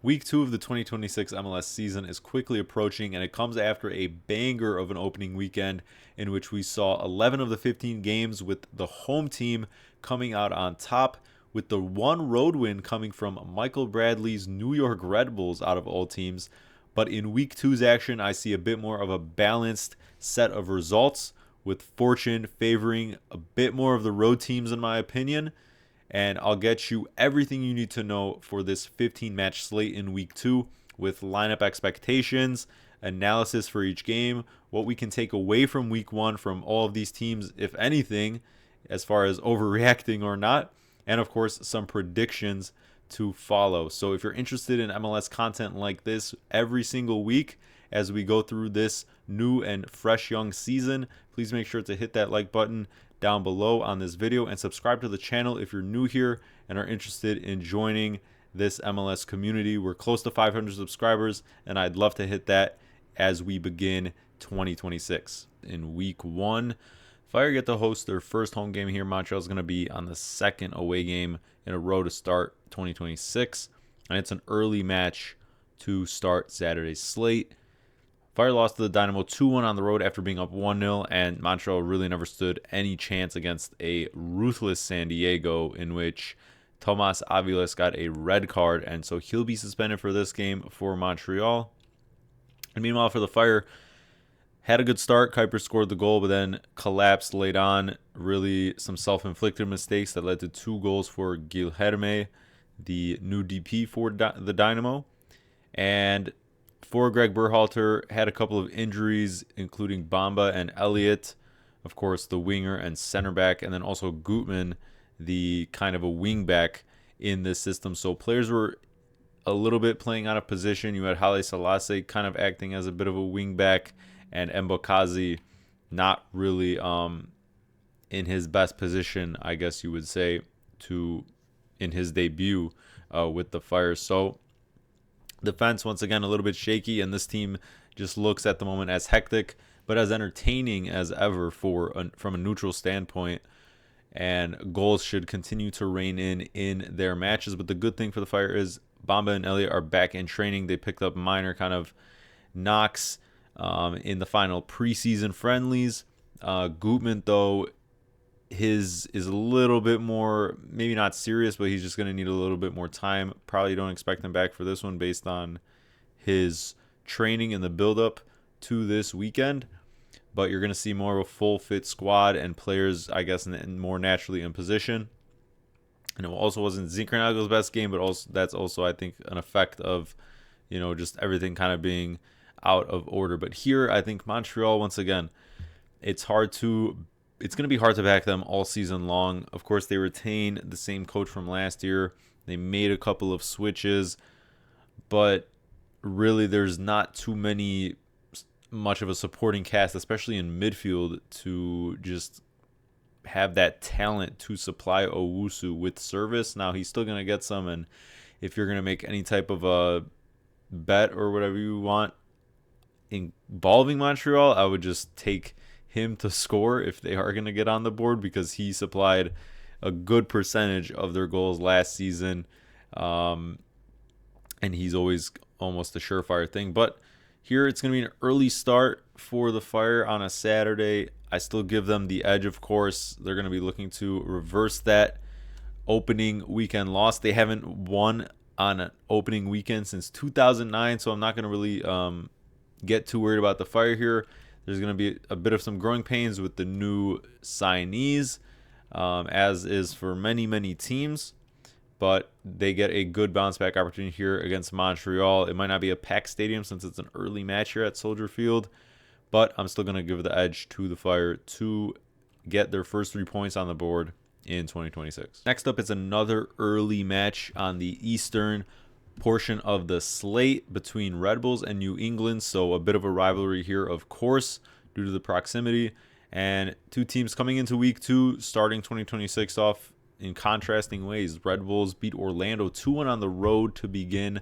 Week 2 of the 2026 MLS season is quickly approaching, and it comes after a banger of an opening weekend in which we saw 11 of the 15 games with the home team coming out on top, with the one road win coming from Michael Bradley's New York Red Bulls out of all teams. But in Week 2's action, I see a bit more of a balanced set of results, with fortune favoring a bit more of the road teams in my opinion. And I'll get you everything you need to know for this 15-match slate in Week 2 with lineup expectations, analysis for each game, what we can take away from Week 1 from all of these teams, if anything, as far as overreacting or not, and of course, some predictions to follow. So if you're interested in MLS content like this every single week as we go through this new and fresh young season, please make sure to hit that like button down below on this video and subscribe to the channel if you're new here and are interested in joining this MLS community. We're close to 500 subscribers, and I'd love to hit that as we begin 2026. In Week 1, Fire get to host their first home game here. Montreal is going to be on the second away game in a row to start 2026, and it's an early match to start Saturday's slate. Fire lost to the Dynamo 2-1 on the road after being up 1-0, and Montreal really never stood any chance against a ruthless San Diego in which Tomas Aviles got a red card, and so he'll be suspended for this game for Montreal. And meanwhile, for the Fire, had a good start. Kuiper scored the goal, but then collapsed late on. Really some self-inflicted mistakes that led to 2 goals for Guilherme, the new DP for the Dynamo. And for Greg Berhalter, had a couple of injuries, including Bamba and Elliott, of course, the winger and center back, and then also Gutman, the kind of a wing back in this system. So players were a little bit playing out of position. You had Haile Selassie kind of acting as a bit of a wing back, and Mbokazi not really in his best position, I guess you would say, in his debut with the Fire. So defense, once again, a little bit shaky, and this team just looks at the moment as hectic, but as entertaining as ever from a neutral standpoint, and goals should continue to reign in their matches. But the good thing for the Fire is Bamba and Elliott are back in training. They picked up minor kind of knocks in the final preseason friendlies. Gutman, though, his is a little bit more, maybe not serious, but he's just going to need a little bit more time. Probably don't expect him back for this one based on his training and the build-up to this weekend. But you're going to see more of a full fit squad and players, I guess, more naturally in position. And it also wasn't Zinchenko's best game, but also that's also, I think, an effect of, just everything kind of being out of order. But here, I think Montreal, once again, it's going to be hard to back them all season long. Of course, they retain the same coach from last year. They made a couple of switches, but really there's not too much of a supporting cast, especially in midfield, to just have that talent to supply Owusu with service. Now, he's still going to get some, and if you're going to make any type of a bet or whatever you want involving Montreal, I would just take him to score if they are going to get on the board, because he supplied a good percentage of their goals last season, and he's always almost a surefire thing. But here it's going to be an early start for the Fire on a Saturday. I still give them the edge, of course. They're going to be looking to reverse that opening weekend loss. They haven't won on an opening weekend since 2009, so I'm not going to really get too worried about the Fire here. There's going to be a bit of some growing pains with the new signees, as is for many, many teams. But they get a good bounce back opportunity here against Montreal. It might not be a packed stadium since it's an early match here at Soldier Field, but I'm still going to give the edge to the Fire to get their first 3 points on the board in 2026. Next up, it's another early match on the Eastern portion of the slate between Red Bulls and New England. So a bit of a rivalry here, of course, due to the proximity. And two teams coming into Week 2, starting 2026 off in contrasting ways. Red Bulls beat Orlando 2-1 on the road to begin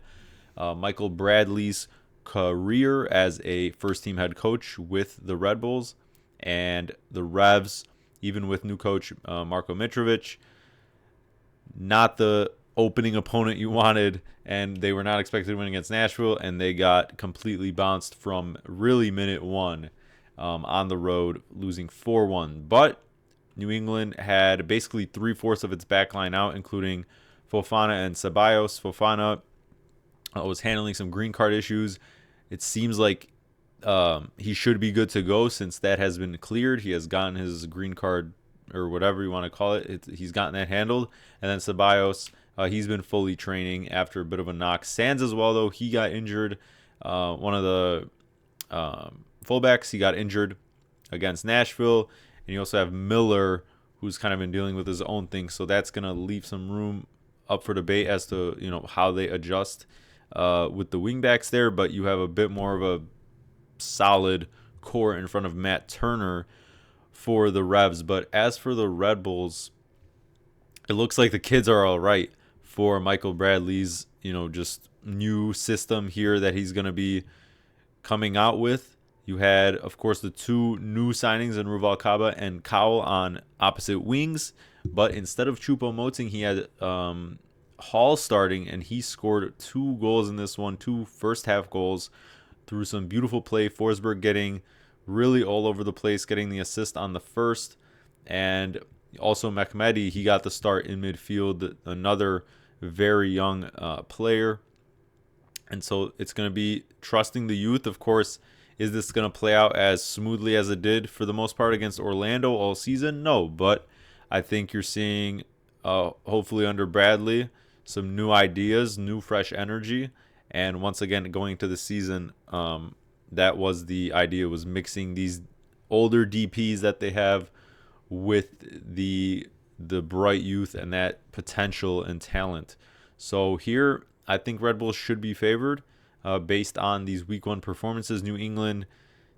Michael Bradley's career as a first-team head coach with the Red Bulls. And the Revs, even with new coach Marko Mitrovic, not the opening opponent you wanted, and they were not expected to win against Nashville, and they got completely bounced from really minute one on the road, losing 4-1. But New England had basically 3/4 of its back line out, including Fofana and Ceballos. Fofana was handling some green card issues. It seems like he should be good to go since that has been cleared. He has gotten his green card, or whatever you want to call it. He's gotten that handled. And then Ceballos, he's been fully training after a bit of a knock. Sands as well, though. He got injured. One of the fullbacks, he got injured against Nashville. And you also have Miller, who's kind of been dealing with his own thing. So that's going to leave some room up for debate as to, how they adjust with the wingbacks there. But you have a bit more of a solid core in front of Matt Turner for the Revs. But as for the Red Bulls, it looks like the kids are all right for Michael Bradley's, just new system here that he's going to be coming out with. You had, of course, the two new signings in Ruvalcaba and Cowell on opposite wings. But instead of Choupo-Moting, he had Hall starting, and he scored 2 goals in this one, 2 first-half goals through some beautiful play. Forsberg getting really all over the place, getting the assist on the first. And also Mehmedi, he got the start in midfield, another very young player. And so it's going to be trusting the youth. Of course, is this going to play out as smoothly as it did for the most part against Orlando all season? No, but I think you're seeing, hopefully under Bradley, some new ideas, new fresh energy. And once again, going into the season, that was the idea, was mixing these older DPs that they have with the bright youth and that potential and talent. So here, I think Red Bulls should be favored based on these week 1 performances. New England,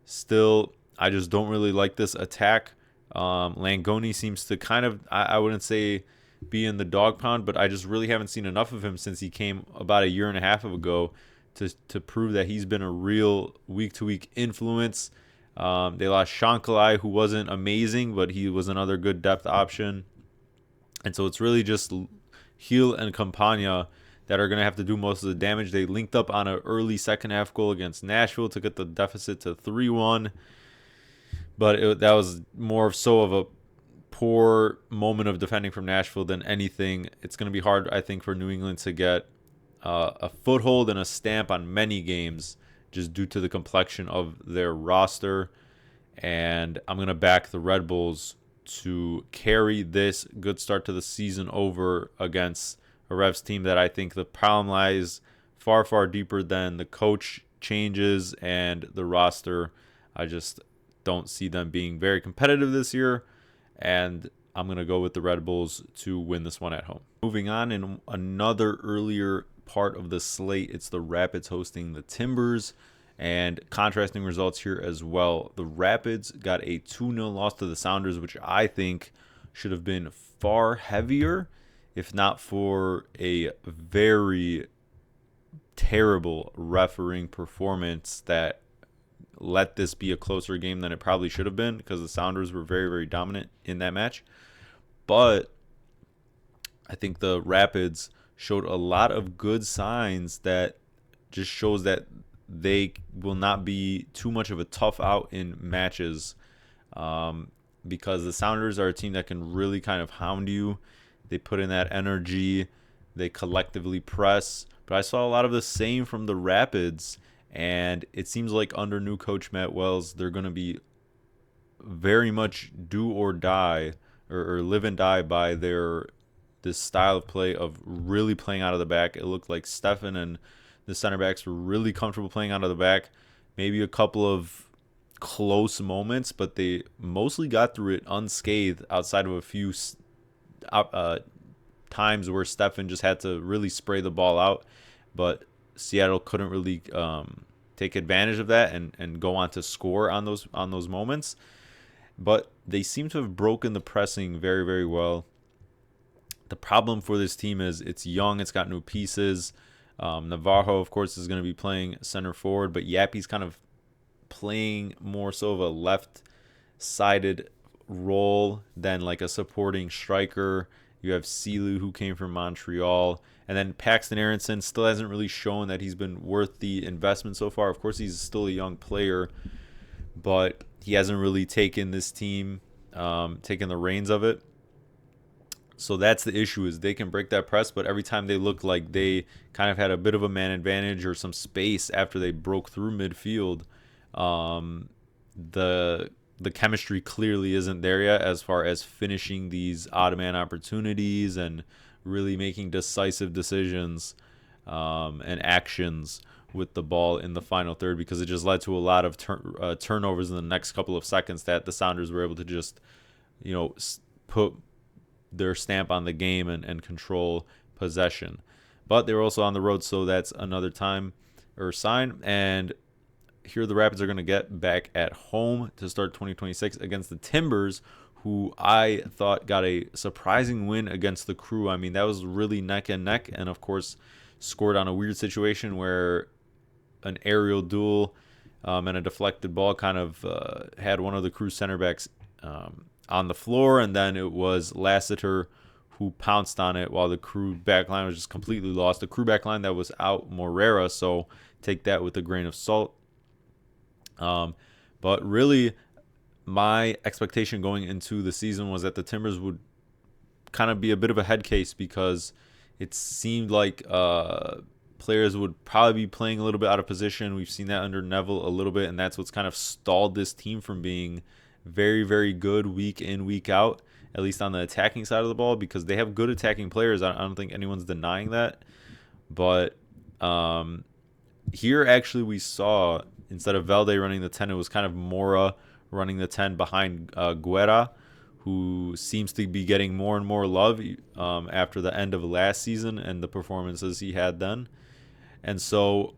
still, I just don't really like this attack. Langoni seems to kind of, I wouldn't say be in the dog pound, but I just really haven't seen enough of him since he came about a year and a half ago to prove that he's been a real week-to-week influence. They lost Shankly, who wasn't amazing, but he was another good depth option. And so it's really just Heel and Campagna that are going to have to do most of the damage. They linked up on an early second-half goal against Nashville to get the deficit to 3-1. But that was more so of a poor moment of defending from Nashville than anything. It's going to be hard, I think, for New England to get a foothold and a stamp on many games just due to the complexion of their roster. And I'm going to back the Red Bulls to carry this good start to the season over against a Revs team that I think the problem lies far, far deeper than the coach changes and the roster. I just don't see them being very competitive this year, and I'm going to go with the Red Bulls to win this one at home. Moving on, in another earlier part of the slate, it's the Rapids hosting the Timbers, and contrasting results here as well. The Rapids got a 2-0 loss to the Sounders, which I think should have been far heavier, if not for a very terrible refereeing performance that let this be a closer game than it probably should have been, because the Sounders were very, very dominant in that match. But I think the Rapids showed a lot of good signs that just shows that they will not be too much of a tough out in matches, because the Sounders are a team that can really kind of hound you. They put in that energy. They collectively press. But I saw a lot of the same from the Rapids, and it seems like under new coach Matt Wells, they're going to be very much do or die, or live and die by this style of play of really playing out of the back. It looked like Stefan and the center backs were really comfortable playing out of the back. Maybe a couple of close moments, but they mostly got through it unscathed outside of a few times where Stefan just had to really spray the ball out. But Seattle couldn't really take advantage of that and go on to score on those moments. But they seem to have broken the pressing very, very well. The problem for this team is it's young. It's got new pieces. Navarro, of course, is going to be playing center forward, but Yappy's kind of playing more so of a left-sided role than like a supporting striker. You have Silu, who came from Montreal. And then Paxton Aronson still hasn't really shown that he's been worth the investment so far. Of course, he's still a young player, but he hasn't really taken this team, taken the reins of it. So that's the issue, is they can break that press, but every time they look like they kind of had a bit of a man advantage or some space after they broke through midfield, the chemistry clearly isn't there yet as far as finishing these odd man opportunities and really making decisive decisions and actions with the ball in the final third, because it just led to a lot of turnovers in the next couple of seconds that the Sounders were able to just, put their stamp on the game and control possession. But they were also on the road, so that's another time or sign. And here the Rapids are going to get back at home to start 2026 against the Timbers, who I thought got a surprising win against the Crew. I mean, that was really neck and neck, and of course scored on a weird situation where an aerial duel and a deflected ball kind of had one of the Crew center backs on the floor, and then it was Lassiter who pounced on it while the Crew backline was just completely lost. The Crew backline that was out Morera, so take that with a grain of salt. But really, my expectation going into the season was that the Timbers would kind of be a bit of a head case, because it seemed like players would probably be playing a little bit out of position. We've seen that under Neville a little bit, and that's what's kind of stalled this team from being very, very good week in, week out, at least on the attacking side of the ball, because they have good attacking players. I don't think anyone's denying that. But here, actually, we saw, instead of Valde running the 10, it was kind of Mora running the 10 behind Guerra, who seems to be getting more and more love after the end of last season and the performances he had then. And so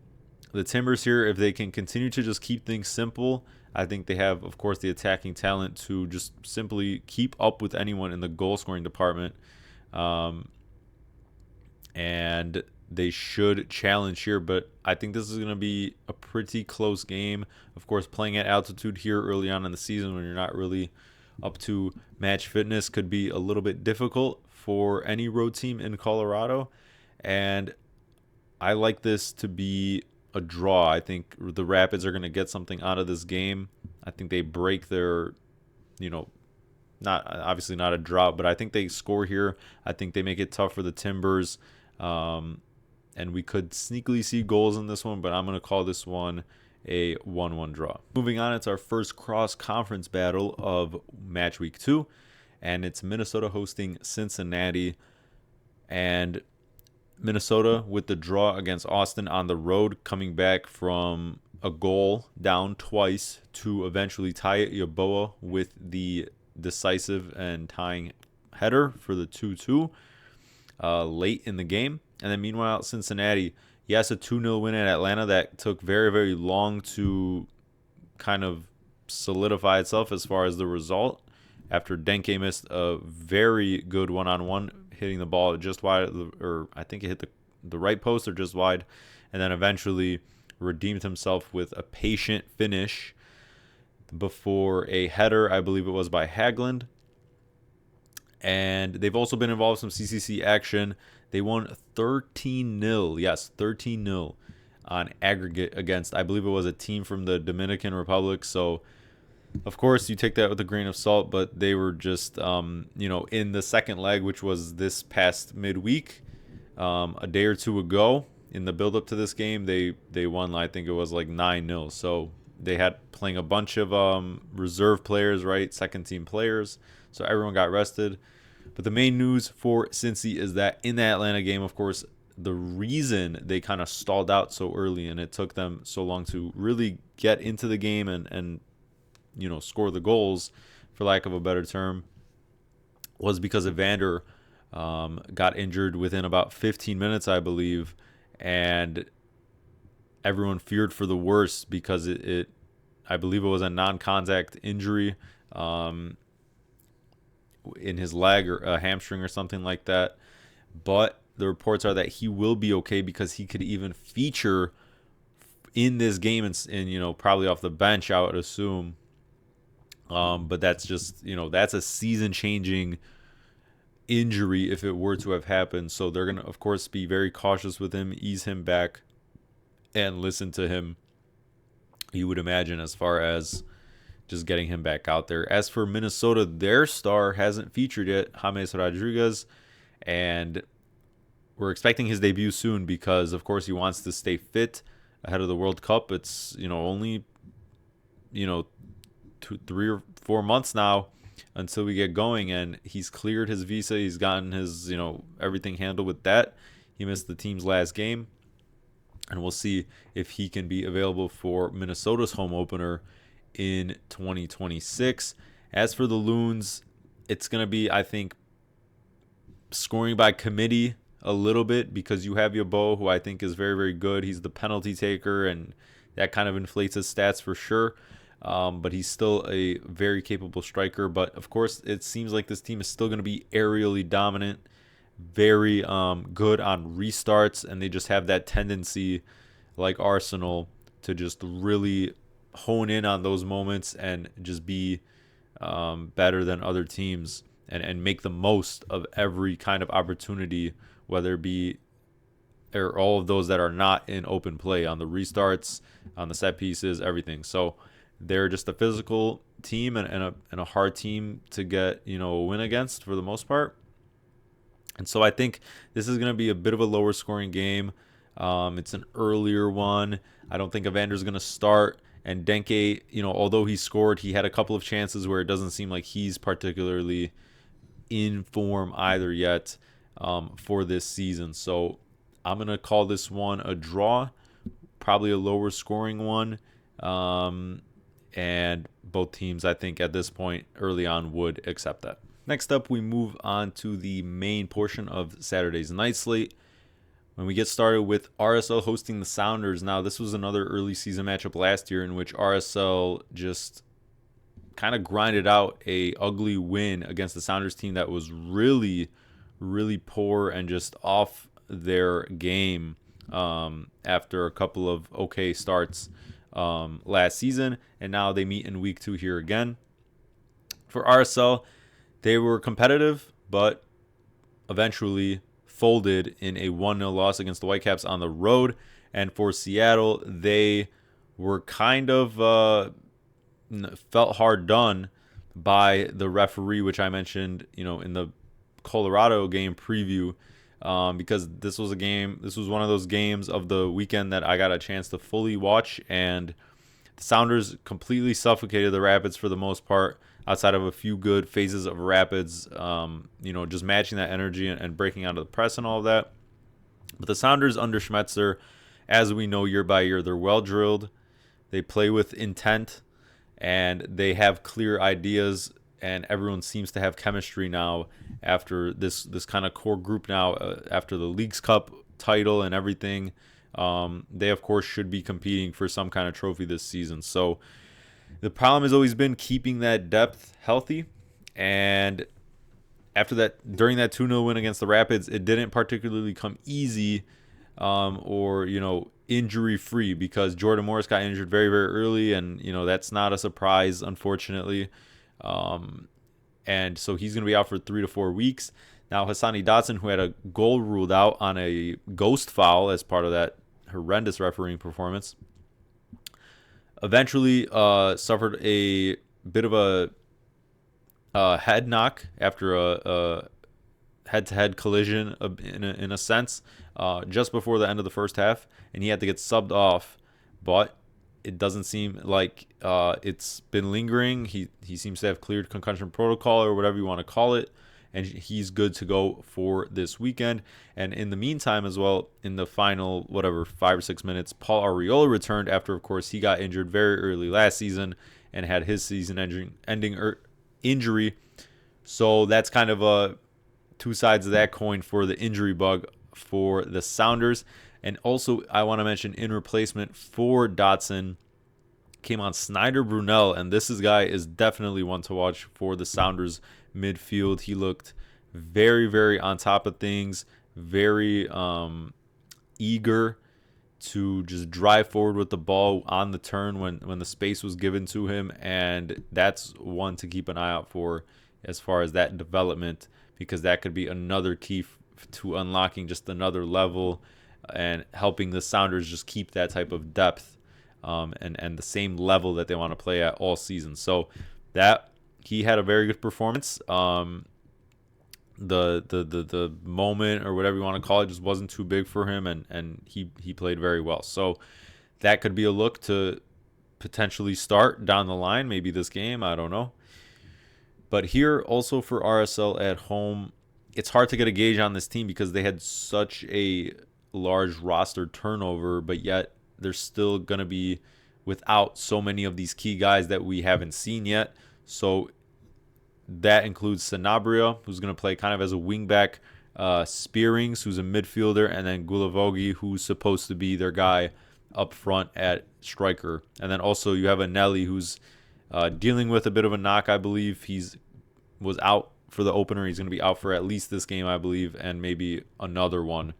the Timbers here, if they can continue to just keep things simple, I think they have, of course, the attacking talent to just simply keep up with anyone in the goal-scoring department. And they should challenge here, but I think this is going to be a pretty close game. Of course, playing at altitude here early on in the season when you're not really up to match fitness could be a little bit difficult for any road team in Colorado. And I like this to be a draw. I think the Rapids are going to get something out of this game. I think they break their, obviously not a drought, but I think they score here. I think they make it tough for the Timbers. And we could sneakily see goals in this one, but I'm going to call this one a 1-1 draw. Moving on, it's our first cross-conference battle of match week 2, and it's Minnesota hosting Cincinnati. And Minnesota with the draw against Austin on the road, coming back from a goal down twice to eventually tie it. Yeboah with the decisive and tying header for the 2-2 late in the game. And then meanwhile, Cincinnati, yes, a 2-0 win at Atlanta that took very, very long to kind of solidify itself as far as the result, after Denke missed a very good one-on-one, hitting the ball just wide, or I think it hit the right post or just wide, and then eventually redeemed himself with a patient finish before a header, I believe it was by Haglund. And they've also been involved in some CCC action. They won 13-0. Yes, 13-0 on aggregate against, I believe it was a team from the Dominican Republic. So, of course, you take that with a grain of salt, but they were just, in the second leg, which was this past midweek, a day or two ago, in the build-up to this game, they won, I think it was like 9-0. So they had playing a bunch of reserve players, right, second-team players. So everyone got rested. But the main news for Cincy is that in the Atlanta game, of course, the reason they kind of stalled out so early and it took them so long to really get into the game and score the goals, for lack of a better term, was because Evander got injured within about 15 minutes, I believe, and everyone feared for the worst because I believe it was a non-contact injury in his leg or a hamstring or something like that. But the reports are that he will be okay, because he could even feature in this game and probably off the bench, I would assume. But that's just, that's a season-changing injury if it were to have happened. So they're going to, of course, be very cautious with him, ease him back, and listen to him, you would imagine, as far as just getting him back out there. As for Minnesota, their star hasn't featured yet, James Rodriguez, and we're expecting his debut soon because, of course, he wants to stay fit ahead of the World Cup. It's, only, 3 or 4 months now until we get going, and he's cleared his visa. He's gotten his, everything handled with that. He missed the team's last game, and we'll see if he can be available for Minnesota's home opener in 2026. As for the Loons, it's going to be, I think, scoring by committee a little bit because you have Yabo, who I think is very, very good. He's the penalty taker, and that kind of inflates his stats for sure. But he's still a very capable striker. But, of course, it seems like this team is still going to be aerially dominant, very good on restarts, and they just have that tendency, like Arsenal, to just really hone in on those moments and just be better than other teams and make the most of every kind of opportunity, whether it be or all of those that are not in open play, on the restarts, on the set pieces, everything. So they're just a physical team and a hard team to get, a win against for the most part. And so I think this is going to be a bit of a lower scoring game. It's an earlier one. I don't think Evander's going to start. And Denke, although he scored, he had a couple of chances where it doesn't seem like he's particularly in form either yet for this season. So I'm going to call this one a draw, probably a lower scoring one. And both teams, I think, at this point early on would accept that. Next up, we move on to the main portion of Saturday's night slate, when we get started with RSL hosting the Sounders. Now, this was another early season matchup last year in which RSL just kind of grinded out a ugly win against the Sounders team that was really, really poor and just off their game after a couple of okay starts last season. And now they meet in week 2 here again. For RSL, they were competitive, but eventually folded in a 1-0 loss against the Whitecaps on the road. And for Seattle, they were kind of felt hard done by the referee, which I mentioned, in the Colorado game preview, because this was one of those games of the weekend that I got a chance to fully watch, and the Sounders completely suffocated the Rapids for the most part, outside of a few good phases of Rapids, just matching that energy and breaking out of the press and all of that. But the Sounders under Schmetzer, as we know year by year, they're well drilled. They play with intent, and they have clear ideas, and everyone seems to have chemistry now after this kind of core group now, after the Leagues Cup title and everything. They, of course, should be competing for some kind of trophy this season. So the problem has always been keeping that depth healthy. And after that, during that 2-0 win against the Rapids, it didn't particularly come easy or injury-free, because Jordan Morris got injured very, very early. And, that's not a surprise, unfortunately. And so he's going to be out for 3 to 4 weeks. Now, Hassani Dotson, who had a goal ruled out on a ghost foul as part of that horrendous refereeing performance, eventually suffered a bit of a head knock after a head-to-head collision in a sense just before the end of the first half, and he had to get subbed off. But it doesn't seem like it's been lingering. He seems to have cleared concussion protocol, or whatever you want to call it, and he's good to go for this weekend. And in the meantime as well, in the final, 5 or 6 minutes, Paul Arriola returned after, of course, he got injured very early last season and had his season-ending injury. So that's kind of two sides of that coin for the injury bug for the Sounders. And also, I want to mention, in replacement for Dotson came on Snyder Brunel, and this guy is definitely one to watch for the Sounders midfield. He looked very, very on top of things, very eager to just drive forward with the ball on the turn when the space was given to him, and that's one to keep an eye out for as far as that development, because that could be another key to unlocking just another level and helping the Sounders just keep that type of depth and the same level that they want to play at all season. So that he had a very good performance. The moment or whatever you want to call it just wasn't too big for him, and he played very well. So that could be a look to potentially start down the line, maybe this game, I don't know. But here also for RSL at home, it's hard to get a gauge on this team because they had such a large roster turnover, but yet they're still going to be without so many of these key guys that we haven't seen yet. So that includes Sanabria, who's going to play kind of as a wingback, Spearings, who's a midfielder, and then Gulavogi, who's supposed to be their guy up front at striker. And then also you have Anelli, who's dealing with a bit of a knock, I believe. Was out for the opener. He's going to be out for at least this game, I believe, and maybe another one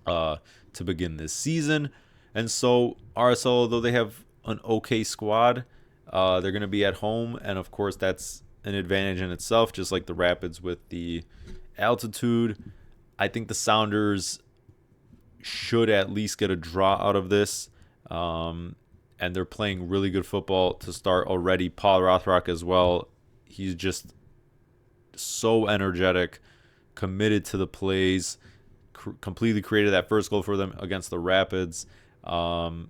to begin this season. And so RSL, although they have an okay squad, they're going to be at home, and of course that's an advantage in itself, just like the Rapids with the altitude. I think the Sounders should at least get a draw out of this, and they're playing really good football to start already. Paul Rothrock as well. He's just so energetic, committed to the plays, completely created that first goal for them against the Rapids, and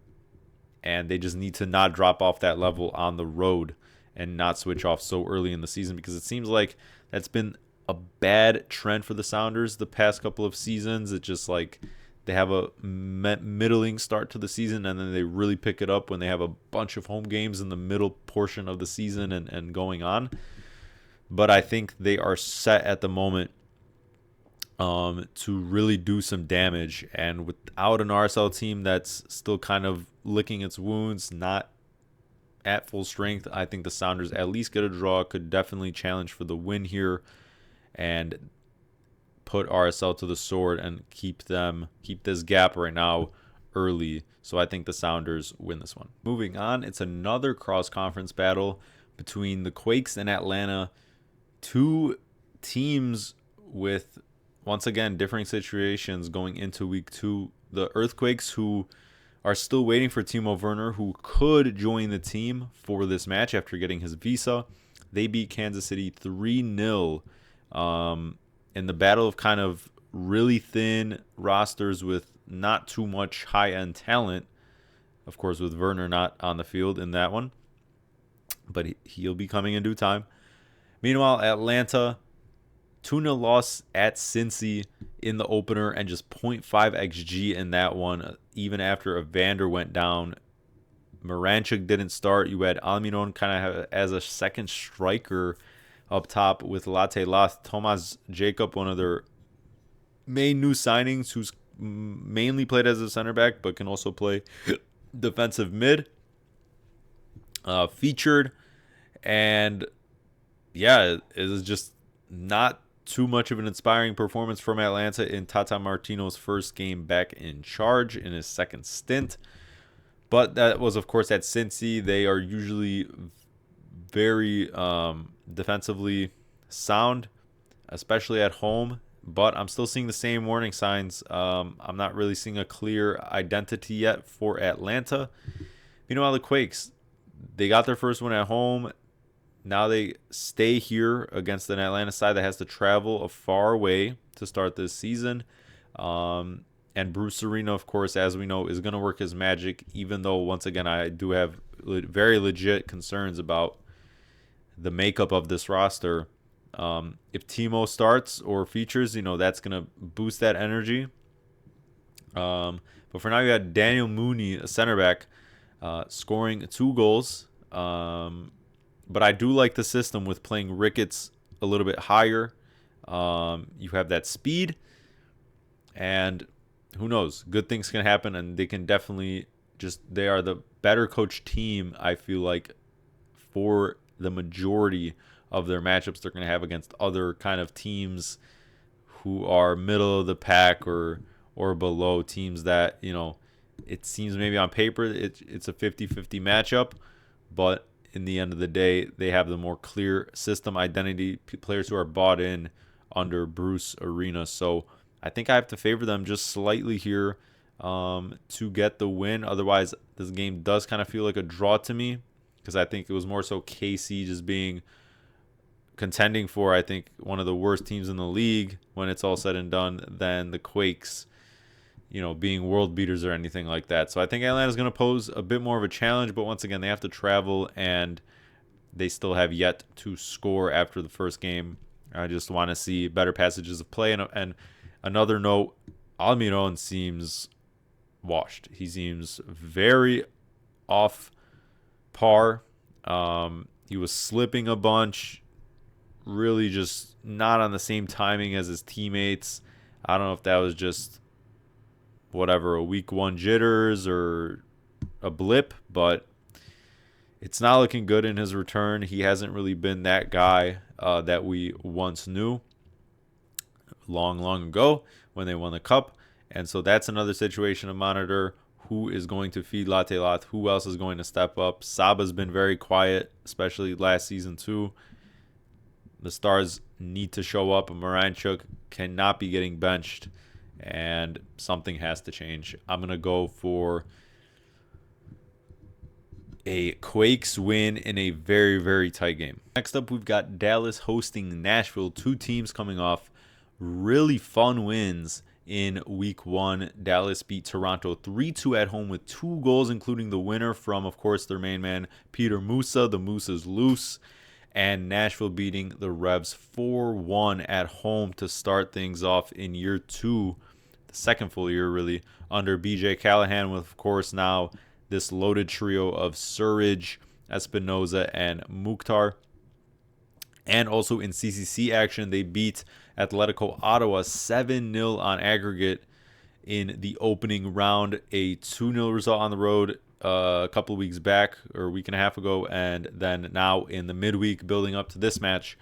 they just need to not drop off that level on the road and not switch off so early in the season, because it seems like that's been a bad trend for the Sounders the past couple of seasons. It's just like they have a middling start to the season, and then they really pick it up when they have a bunch of home games in the middle portion of the season and going on. But I think they are set at the moment to really do some damage. And without an RSL team that's still kind of licking its wounds, not at full strength, I think the Sounders at least get a draw, could definitely challenge for the win here and put RSL to the sword and keep this gap right now early. So I think the Sounders win this one. Moving on, it's another cross-conference battle between the Quakes and Atlanta. Two teams with, once again, differing situations going into week 2. The Earthquakes, who are still waiting for Timo Werner, who could join the team for this match after getting his visa. They beat Kansas City 3-0 in the battle of kind of really thin rosters with not too much high-end talent. Of course, with Werner not on the field in that one, but he'll be coming in due time. Meanwhile, Atlanta, 2-0 loss at Cincy in the opener and just 0.5 XG in that one, even after Evander went down. Moranchuk didn't start. You had Almiron kind of as a second striker up top with Latte Lath. Thomas Jacob, one of their main new signings, who's mainly played as a center back but can also play defensive mid, featured. And yeah, it is just not too much of an inspiring performance from Atlanta in Tata Martino's first game back in charge in his second stint. But that was, of course, at Cincy. They are usually very defensively sound, especially at home. But I'm still seeing the same warning signs. I'm not really seeing a clear identity yet for Atlanta. Meanwhile, the Quakes, they got their first win at home. Now they stay here against an Atlanta side that has to travel a far way to start this season. And Bruce Arena, of course, as we know, is going to work his magic, even though, once again, I do have very legit concerns about the makeup of this roster. If Timo starts or features, that's going to boost that energy. But for now, you had Daniel Mooney, a center back, scoring 2 goals. But I do like the system with playing Ricketts a little bit higher. You have that speed, and who knows? Good things can happen, and they can definitely they are the better coached team, I feel like, for the majority of their matchups they're going to have against other kind of teams who are middle of the pack or below, teams that, it seems maybe on paper it's a 50-50 matchup, but in the end of the day, they have the more clear system identity, players who are bought in under Bruce Arena. So I think I have to favor them just slightly here to get the win. Otherwise, this game does kind of feel like a draw to me, because I think it was more so KC just being contending for, I think, one of the worst teams in the league when it's all said and done, than the Quakes, being world beaters or anything like that. So I think Atlanta's going to pose a bit more of a challenge, but once again, they have to travel, and they still have yet to score after the first game. I just want to see better passages of play. And another note, Almiron seems washed. He seems very off par. He was slipping a bunch, really just not on the same timing as his teammates. I don't know if that was just a week one jitters or a blip, but it's not looking good in his return. He hasn't really been that guy that we once knew long ago when they won the cup. And so that's another situation to monitor. Who is going to feed Latte Lath? Who else is going to step up? Saba's been very quiet, especially last season too. The Stars need to show up. Moranchuk cannot be getting benched, and something has to change. I'm going to go for a Quakes win in a very, very tight game. Next up, we've got Dallas hosting Nashville. Two teams coming off really fun wins in week one. Dallas beat Toronto 3-2 at home with 2 goals, including the winner from, of course, their main man, Peter Musa. The Moose is loose. And Nashville beating the Revs 4-1 at home to start things off in year 2, the second full year, really, under BJ Callahan, with, of course, now this loaded trio of Surridge, Espinoza, and Mukhtar. And also in CCC action, they beat Atletico Ottawa 7-0 on aggregate in the opening round. A 2-0 result on the road a couple of weeks back, or a week and a half ago, and then now in the midweek building up to this match,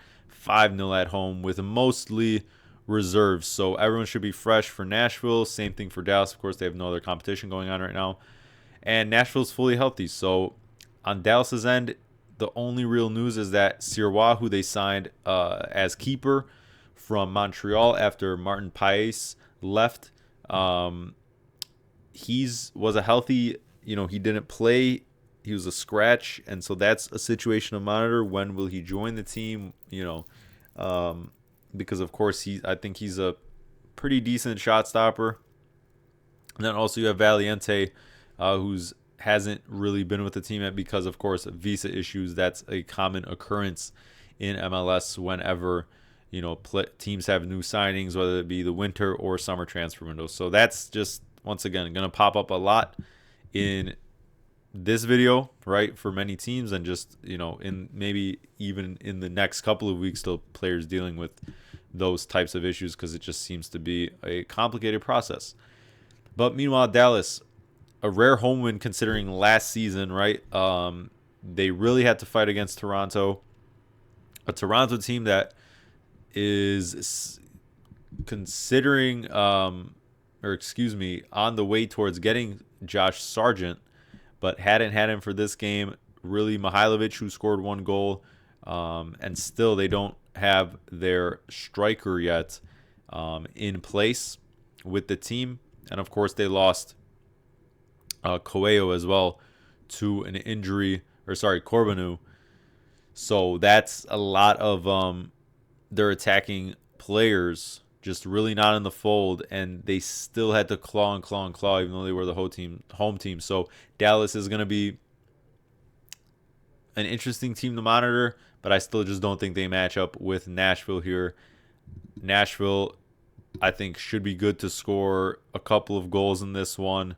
5-0 at home with mostly reserves. So everyone should be fresh for Nashville. Same thing for Dallas. Of course, they have no other competition going on right now. And Nashville's fully healthy. So on Dallas's end, the only real news is that Sirois, who they signed as keeper from Montreal after Martin Paes left, was a healthy, he didn't play. He was a scratch. And so that's a situation to monitor. When will he join the team? Because, of course, I think he's a pretty decent shot stopper. And then also you have Valiente, who's hasn't really been with the team yet because, of course, visa issues. That's a common occurrence in MLS whenever, teams have new signings, whether it be the winter or summer transfer windows. So that's just, once again, going to pop up a lot in this video, right, for many teams, and just, in maybe even in the next couple of weeks, still players dealing with those types of issues, because it just seems to be a complicated process. But meanwhile, Dallas, a rare home win considering last season, right? They really had to fight against Toronto, a Toronto team that is considering, on the way towards getting Josh Sargent, but hadn't had him for this game. Really, Mihailovic, who scored 1 goal, and still they don't have their striker yet in place with the team. And, of course, they lost Coelho as well to an injury, Corbanu. So that's a lot of their attacking players just really not in the fold, and they still had to claw, even though they were the home team. So Dallas is going to be an interesting team to monitor, but I still just don't think they match up with Nashville here. Nashville, I think, should be good to score a couple of goals in this one.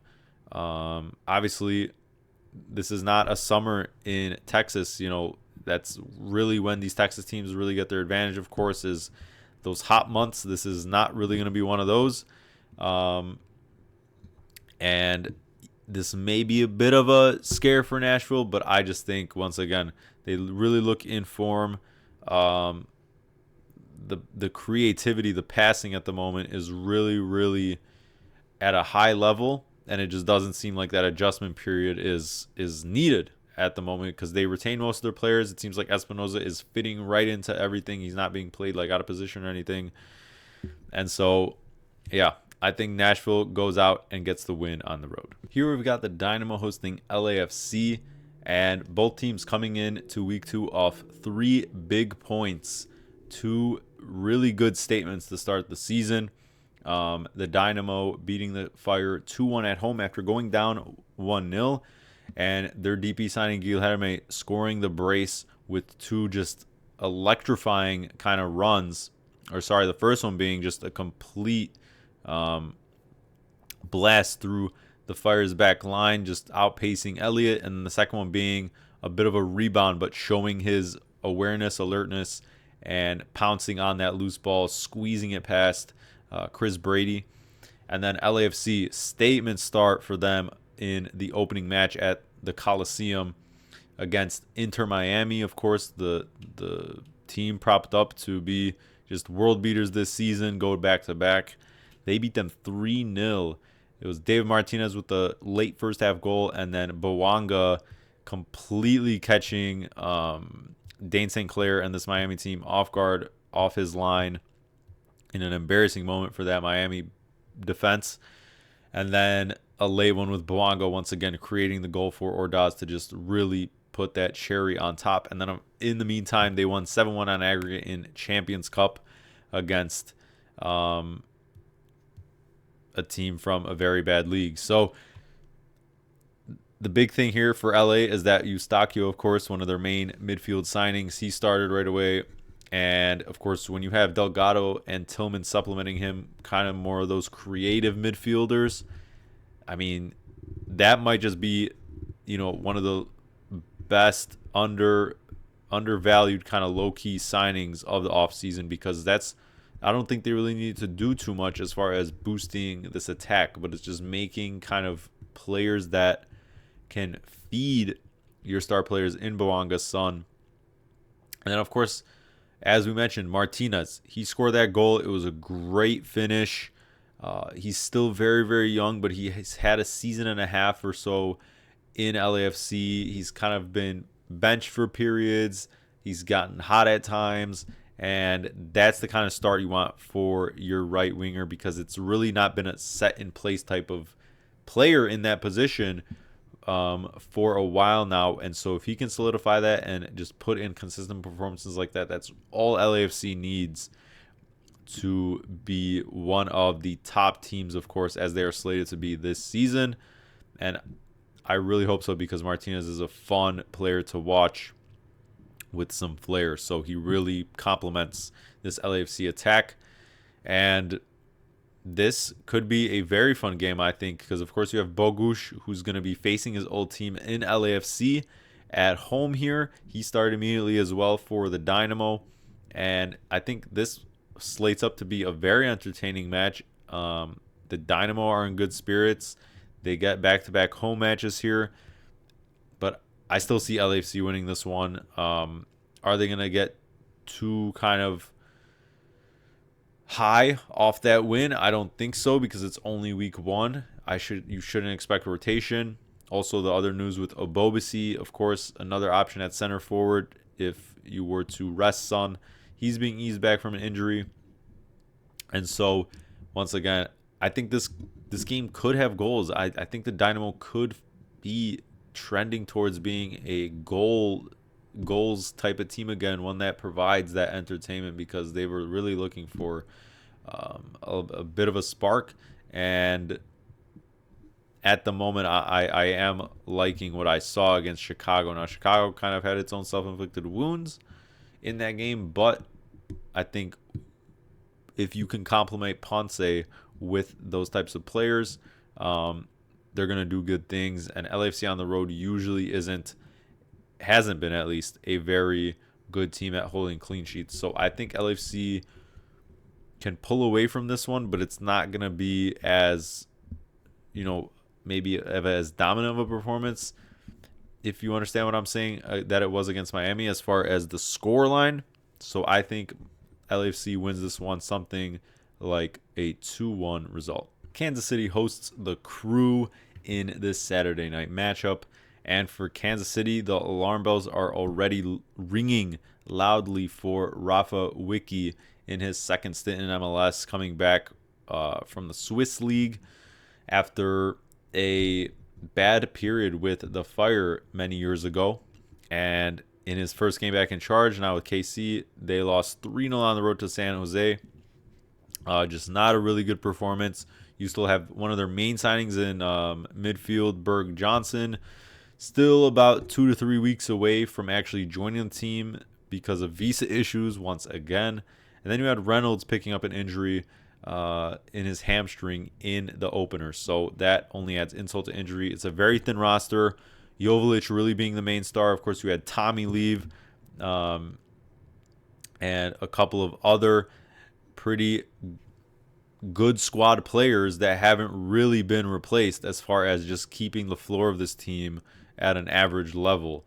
Obviously, this is not a summer in Texas. That's really when these Texas teams really get their advantage, of course, is those hot months. This is not really going to be one of those. And this may be a bit of a scare for Nashville, but I just think, once again, they really look in form. The creativity, the passing at the moment is really, really at a high level, and it just doesn't seem like that adjustment period is needed at the moment because they retain most of their players. It seems like Espinoza is fitting right into everything. He's not being played like out of position or anything. And so, yeah, I think Nashville goes out and gets the win on the road. Here we've got the Dynamo hosting LAFC, and both teams coming in to week 2 off 3 big points. 2 really good statements to start the season. The Dynamo beating the Fire 2-1 at home after going down 1-0, and their DP signing Guilherme scoring the brace with 2 just electrifying kind of runs. Or sorry, the first one being just a complete blast through the Fire's back line, just outpacing Elliott, and the second one being a bit of a rebound, but showing his awareness, alertness, and pouncing on that loose ball, squeezing it past Chris Brady. And then LAFC, statement start for them in the opening match at the Coliseum against Inter Miami. Of course, the team propped up to be just world beaters this season, go back to back. They beat them 3-0. It was David Martinez with the late first half goal, and then Bouanga completely catching Dane St. Clair and this Miami team off guard, off his line, in an embarrassing moment for that Miami defense. And then a late one with Bouanga once again creating the goal for Ordaz to just really put that cherry on top. And then in the meantime, they won 7-1 on aggregate in Champions Cup against a team from a very bad league. So the big thing here for LA is that Eustachio, of course, one of their main midfield signings, he started right away. And, of course, when you have Delgado and Tillman supplementing him, kind of more of those creative midfielders, I mean, that might just be, one of the best undervalued kind of low-key signings of the offseason, because I don't think they really need to do too much as far as boosting this attack, but it's just making kind of players that can feed your star players in Bouanga's son. And then, of course, as we mentioned, Martinez, he scored that goal. It was a great finish. He's still very, very young, but he has had a season and a half or so in LAFC. He's kind of been benched for periods. He's gotten hot at times. And that's the kind of start you want for your right winger, because it's really not been a set in place type of player in that position for a while now. And so if he can solidify that and just put in consistent performances like that, that's all LAFC needs to be one of the top teams, of course, as they are slated to be this season. And I really hope so, because Martinez is a fun player to watch with some flair. So he really complements this LAFC attack. And this could be a very fun game, I think, because, of course, you have Bogusz, who's going to be facing his old team in LAFC at home here. He started immediately as well for the Dynamo. And I think this slates up to be a very entertaining match. The Dynamo are in good spirits. They get back-to-back home matches here. But I still see LAFC winning this one. Are they going to get too kind of high off that win? I don't think so, because it's only week 1. You shouldn't expect rotation. Also, the other news with Obobisi, of course, another option at center forward if you were to rest Son. He's being eased back from an injury. And so, once again, I think this game could have goals. I think the Dynamo could be trending towards being a goals type of team again, one that provides that entertainment, because they were really looking for a bit of a spark. And at the moment, I am liking what I saw against Chicago. Now, Chicago kind of had its own self-inflicted wounds in that game, but I think if you can complement Ponce with those types of players, they're going to do good things. And LAFC on the road usually hasn't been at least, a very good team at holding clean sheets. So I think LAFC can pull away from this one, but it's not going to be as, maybe as dominant of a performance, if you understand what I'm saying, that it was against Miami as far as the score line. So I think LAFC wins this one something like a 2-1 result. Kansas City hosts the Crew in this Saturday night matchup. And for Kansas City, the alarm bells are already ringing loudly for Rafa Wicki in his second stint in MLS, coming back from the Swiss League after a bad period with the Fire many years ago. And in his first game back in charge, now with KC, they lost 3-0 on the road to San Jose. Just not a really good performance. You still have one of their main signings in midfield, Berg Johnson, still about 2 to 3 weeks away from actually joining the team because of visa issues once again. And then you had Reynolds picking up an injury in his hamstring in the opener. So that only adds insult to injury. It's a very thin roster. Joveljic really being the main star. Of course, you had Tommy leave and a couple of other pretty good squad players that haven't really been replaced as far as just keeping the floor of this team at an average level.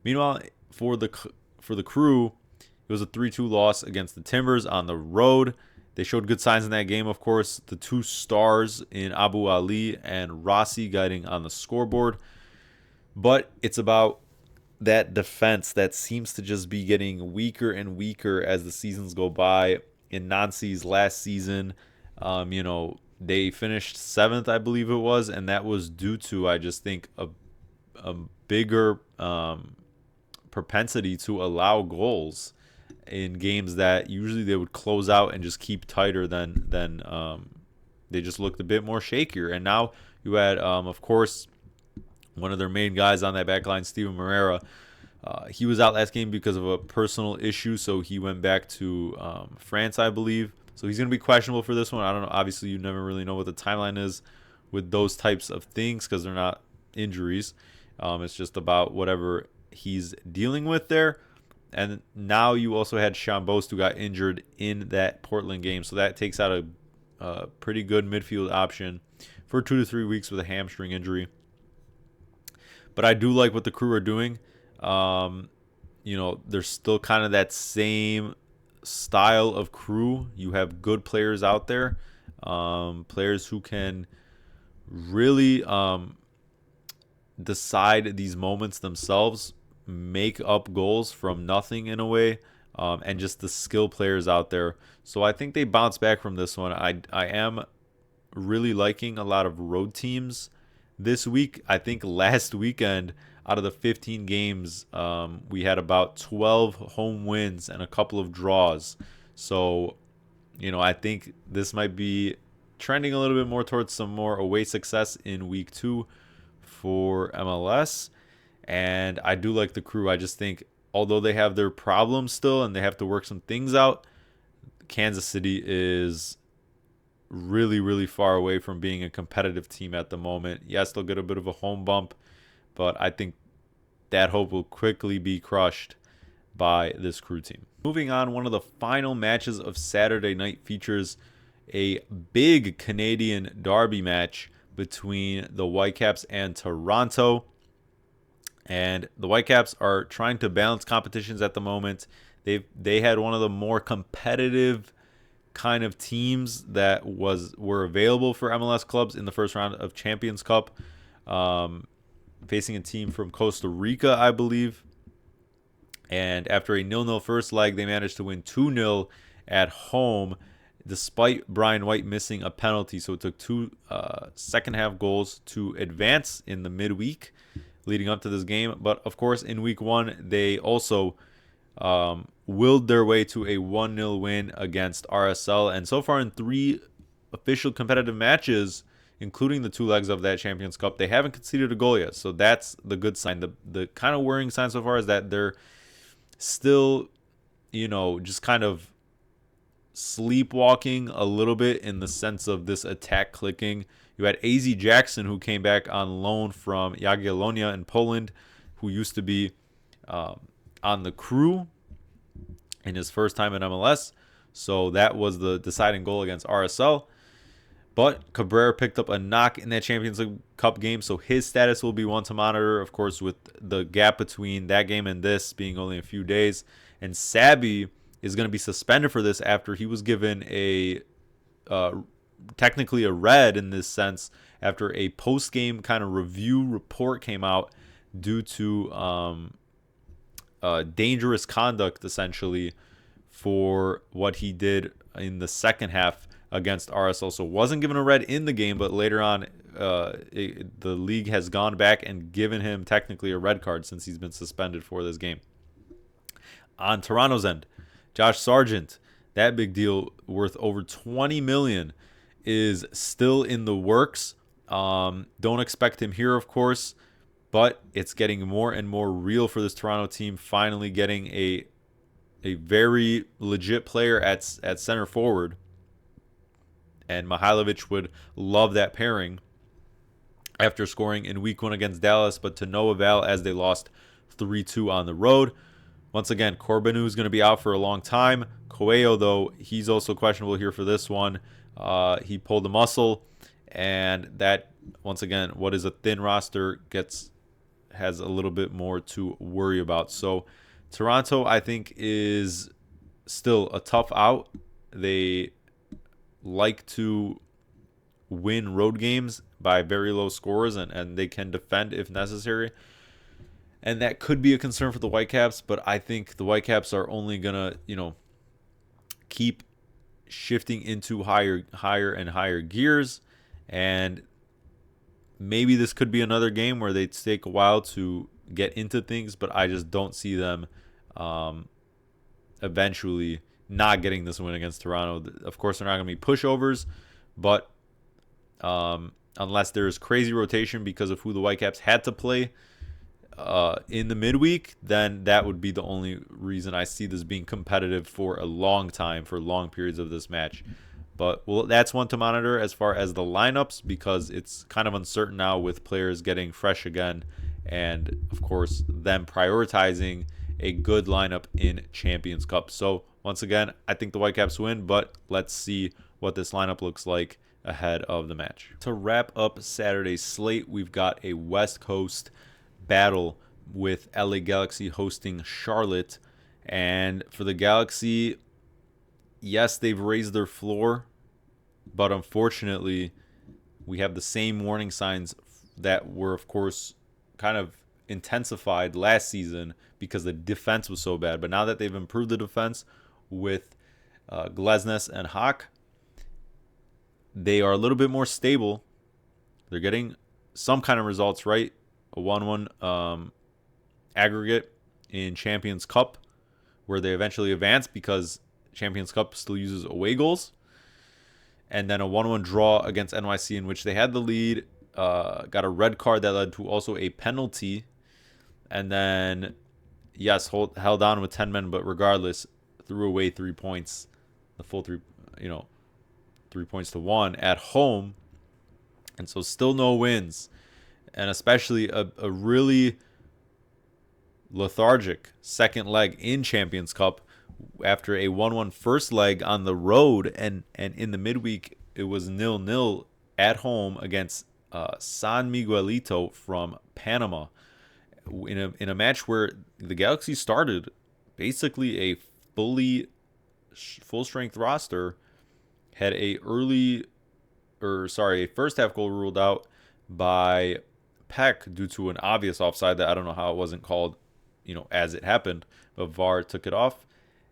Meanwhile, for the Crew, it was a 3-2 loss against the Timbers on the road. They showed good signs in that game, of course. The two stars in Abu Ali and Rossi guiding on the scoreboard. But it's about that defense that seems to just be getting weaker and weaker as the seasons go by. In Nancy's last season, they finished 7th, I believe it was, and that was due to, I just think, a bigger propensity to allow goals in games that usually they would close out and just keep tighter than they just looked a bit more shakier. And now you had, of course, one of their main guys on that back line, Steven Moreira. He was out last game because of a personal issue, so he went back to France, I believe. So he's going to be questionable for this one. I don't know. Obviously, you never really know what the timeline is with those types of things because they're not injuries. It's just about whatever he's dealing with there. And now you also had Sean Bost, who got injured in that Portland game. So that takes out a pretty good midfield option for 2 to 3 weeks with a hamstring injury. But I do like what the Crew are doing. There's still kind of that same style of Crew. You have good players out there, players who can really decide these moments themselves, make up goals from nothing in a way, and just the skill players out there. So I think they bounce back from this one. I am really liking a lot of road teams this week. I think last weekend, out of the 15 games, we had about 12 home wins and a couple of draws. So, I think this might be trending a little bit more towards some more away success in week 2 for MLS. And I do like the Crew. I just think, although they have their problems still and they have to work some things out, Kansas City is really, really far away from being a competitive team at the moment. Yes, they'll get a bit of a home bump, but I think that hope will quickly be crushed by this Crew team. Moving on, one of the final matches of Saturday night features a big Canadian derby match between the Whitecaps and Toronto. And the Whitecaps are trying to balance competitions at the moment. They had one of the more competitive kind of teams that were available for MLS clubs in the first round of Champions Cup, facing a team from Costa Rica, I believe. And after a 0-0 first leg, they managed to win 2-0 at home, despite Brian White missing a penalty. So it took 2 second-half goals to advance in the midweek leading up to this game. But, of course, in week 1, they also willed their way to a 1-0 win against RSL. And so far in 3 official competitive matches, including the 2 legs of that Champions Cup, they haven't conceded a goal yet. So that's the good sign. The kind of worrying sign so far is that they're still, just kind of sleepwalking a little bit in the sense of this attack clicking. You had AZ Jackson, who came back on loan from Jagiellonia in Poland, who used to be on the Crew in his first time in MLS. So that was the deciding goal against RSL. But Cabrera picked up a knock in that Champions League Cup game, so his status will be one to monitor, of course, with the gap between that game and this being only a few days. And Sabi is going to be suspended for this after he was given a technically a red in this sense after a post-game kind of review report came out due to dangerous conduct, essentially, for what he did in the second half against RSL. So wasn't given a red in the game, but later on, the league has gone back and given him technically a red card since he's been suspended for this game. On Toronto's end, Josh Sargent, that big deal worth over $20 million, is still in the works. Don't expect him here, of course, but it's getting more and more real for this Toronto team, finally getting a very legit player at center forward. And Mihailovic would love that pairing after scoring in week 1 against Dallas, but to no avail as they lost 3-2 on the road. Once again, Corbinu is going to be out for a long time. Coelho, though, he's also questionable here for this one. He pulled a muscle, and that, once again, what is a thin roster has a little bit more to worry about. So Toronto, I think, is still a tough out. They like to win road games by very low scores, and they can defend if necessary. And that could be a concern for the Whitecaps, but I think the Whitecaps are only going to, keep shifting into higher and higher gears. And maybe this could be another game where they take a while to get into things, but I just don't see them eventually not getting this win against Toronto. Of course, they're not going to be pushovers, but unless there's crazy rotation because of who the Whitecaps had to play in the midweek, then that would be the only reason I see this being competitive for a long time, for long periods of this match. But that's one to monitor as far as the lineups, because it's kind of uncertain now with players getting fresh again, and of course them prioritizing a good lineup in Champions Cup. So once again, I think the Whitecaps win, but let's see what this lineup looks like ahead of the match. To wrap up Saturday's slate, we've got a West Coast battle with LA Galaxy hosting Charlotte. And for the Galaxy, yes, they've raised their floor, but unfortunately, we have the same warning signs that were, of course, kind of intensified last season because the defense was so bad. But now that they've improved the defense with Glesnes and Hawk, they are a little bit more stable. They're getting some kind of results, right? A 1-1 aggregate in Champions Cup, where they eventually advance because Champions Cup still uses away goals. And then a 1-1 draw against NYC, in which they had the lead, got a red card that led to also a penalty. And then, yes, held on with 10 men, but regardless, threw away 3 points, the full 3 points to 1 at home. And so still no wins. And especially a really lethargic second leg in Champions Cup after a 1-1 first leg on the road. And in the midweek, it was 0-0 at home against San Miguelito from Panama in a match where the Galaxy started basically a full-strength roster, had a first half goal ruled out by Peck due to an obvious offside that I don't know how it wasn't called, as it happened, but VAR took it off,